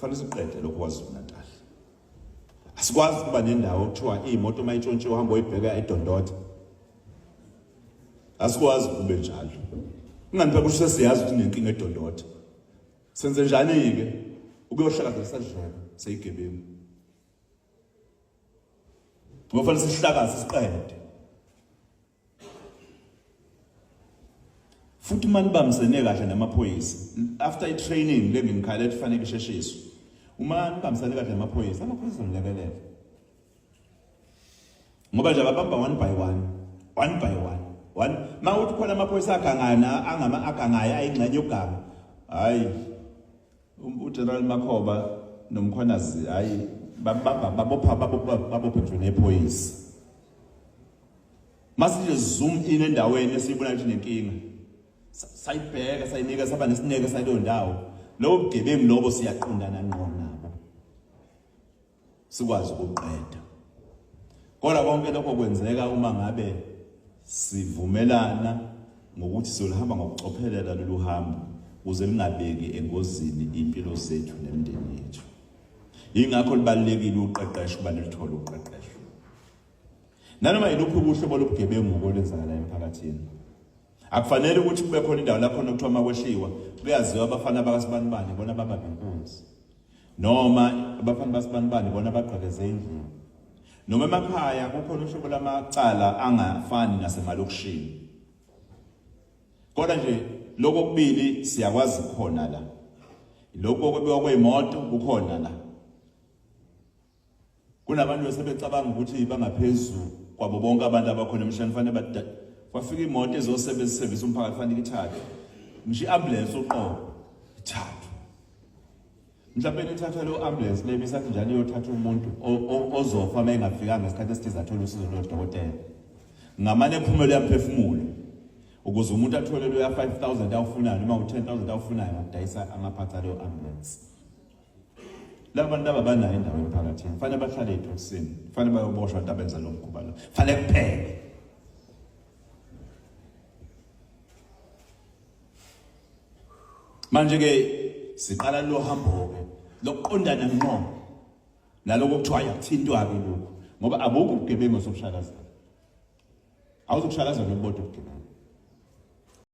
kufanele siqede lokho kwaZulu Natal. Asikwazi ukuba nendawo okuthiwa imoto mayitshontshe uhamba uyibheka eDondoda. Asikwazi kube njalo. Ingani phela kusho siyazi ukuthi nenkinga eDondoda. Senze njani ke ukuyohlakaza isadlelo seyigebengu. Ngofanele sihlakaze siqede. Futhi manibambisene kahle namaphoyisa after i-training lengimkhala efanele isheshiswe. Uma nibambisene kahle namaphoyisa, amaphoyisa nilekelela. Ngoba nje ababamba one by one. Mawuthi khona amaphoyisa agangaya ayingxenye yoganga. Hayi. uGeneral Makhoba nomkhwanazi hayi babopha nje nephoyisa. Masije zoom in endaweni esiyibona ukuthi nenkinga. Sayibheka sayinika saba nesineke saleyo ndawo. Lo bugebengu lobo siyaqondana ngqo nabo. Sikwazi ukuqeda. Kodwa konke lokho kwenzeka uma ngabe sivumelana ngokuthi sizolihamba ngokucophelela lolu hambo ukuze lingabeki engozini impilo zethu nemindeni yethu. Ingakho libalekile uqeqesho kubantu lithola uqeqesho. Nanoma yiluphi ubuhlobo lobugebengu olenzakala emphakathini. Akufanele ukuthi kube khona indawo lapho nokuthiwa makwehliwa kuyaziwa abafana bakaSibanibani bona babambe inkunzi. Noma abafana bakaSibanibani bona baqhakeze endlini. Noma emakhaya kukhona uhlobo lamacala angafani nasemalokishini. Kodwa nje lokho kubili siyakwazi khona la. Lokho okwebiwa kweimoto kukhona la. Kunabantu besebecabanga ukuthi bangaphezulu kwabo bonke abantu abakhona emhlabeni fanele bafika imoto ezosebenzisa service umphakathi fanele ithathe. Ngisho iambulance uqobo ithathe. Mhlawumbe ithatha lo ambulance leyo isathi njalo iyothatha umuntu ozofa uma engafikanga ngesikhathi esithize athola usizo lodokotela. Ngamane ephumelo yamphefumulo. Ukuze umuntu athole lo ya 5,000 awufunayo noma u10,000 awufunayo ngokudayisa amaphatha leyo ambulance. Labantu abanayo indawo emphakathini fanele bahlale ethosini. Fanele bayoboshwa abantu abenza lo mkhuba lo. Fanele kuphele. Manje ke siqala lo hambo ke lokuqondana ngqo naloko kuthiwa yakuthintwa ke lokho ngoba abukho ubugebengu sokushakaza. Awuzokushakaza nobodwa ubugebengu.